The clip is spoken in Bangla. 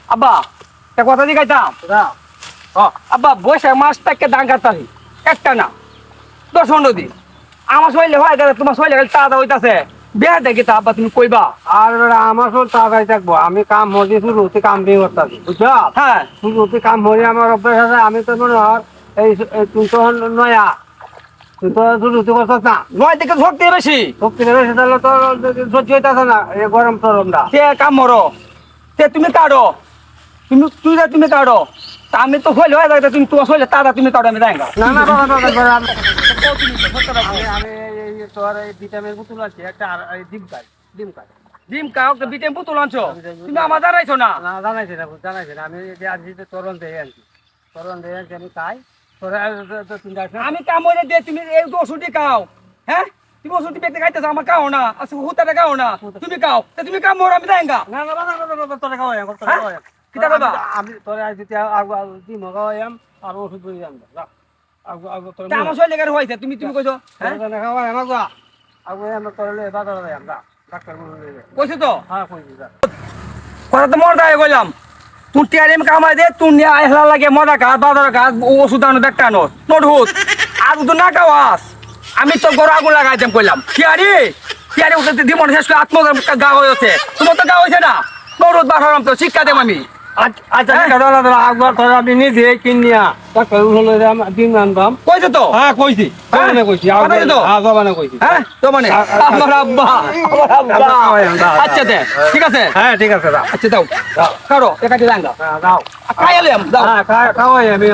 আব্বা তা কথা দিগাইতাম আব্বা বসে মাস থেকে দান কাটতাছি একটা না 10-15 দিন আমার শরীরে হয় গেলে তোমার শরীরে গেলে তাড়া হইতাছে বিয়া দেখি তা আব্বা তুমি কইবা আর আমার সব তাড়াতাড়ি থাকবো আমি কাম হজি শুরু হতে কাম দিয়ে করতেছি বুঝছো হ্যাঁ শুরু হতে কাম হয়ে আমার অভ্যাস আছে আমি তো মনে হয় তুই তো নয়া তুই তো শুরু হতে করছিস না নয় থেকে শক্তি বেশি শক্তি বেশি তাহলে তো সহ্য হইতেছে না এই গরম টরমটা সে কাম মরো সে তুমি কাটো তুমি কাটো তা আমি তো হইলে হয় যাবে তুমি তোমার শরীরে তাড়া তুমি কাটো আমি যাই না না বাবা বাবা বাবা, আমি তোর এই ভিটামিন বোতল আছে একটা আর এই ডিম খাই ডিম কাও তো বিটেম পুতুল আনছো তুমি আমার জানাইছো না না জানাইছে না আমি যে আজকে যে তরণ দিয়ে আনছি আমি খাই তোরা তুমি যাস না আমি কাম হইলে দিয়ে তুমি এই ওষুধই খাও হ্যাঁ তুমি ওষুধ ব্যক্তি খাইতেছো আমার খাও না আচ্ছা হুতাটা খাও না তুমি খাও তা তুমি কাম মরো আমি যাই গা না না না না তোরা খাওয়াই তোরা হ্যাঁ? খাওয়াই কিতা কইবা? আমি তোরা আজ যদি ডিম খাওয়াইম আর ওষুধ বই যাম আগু আগু তোর তা আমার শরীরে গেলে হইছে তুমি কইছো হ্যাঁ খাওয়াই আমার গা আগু আমরা করলে বাজারে যাই আমরা ডাক্তার বলে কইছো তো হ্যাঁ কইছি যা কথা তো মর দাঁড়িয়ে বললাম তুই টিয়ারিম কামাই দে তুই নিয়ে হেলা লাগে মজা ঘাস বাজার ঘাস ওষুধ আনো দেখটা আনো নোট হুত আর তো না খাওয়াস আমি তো গরু আগুন লাগাই দেম কইলাম টিয়ারি উঠে জীবন শেষ করে আত্মহত্যা গা হয়েছে তোমার তো গা হয়েছে না গরুদ বাড়ালাম তো শিক্ষা দেম আমি আচ্ছা দাদা আগবার তোরা আমি নিজে কিনিয়া ডাক্তার হলো ডিম আনবাম কইছো তো হ্যাঁ কইছি হ্যাঁ? কইছি কথাই তো? জবানে কইছি হ্যাঁ তো মানে আমার আব্বা আচ্ছা দে ঠিক আছে হ্যাঁ ঠিক আছে দাও আচ্ছা দাও কারো একাটি দাঙ্গা দাও খাইলাম দাও হ্যাঁ খাওয়াই আমি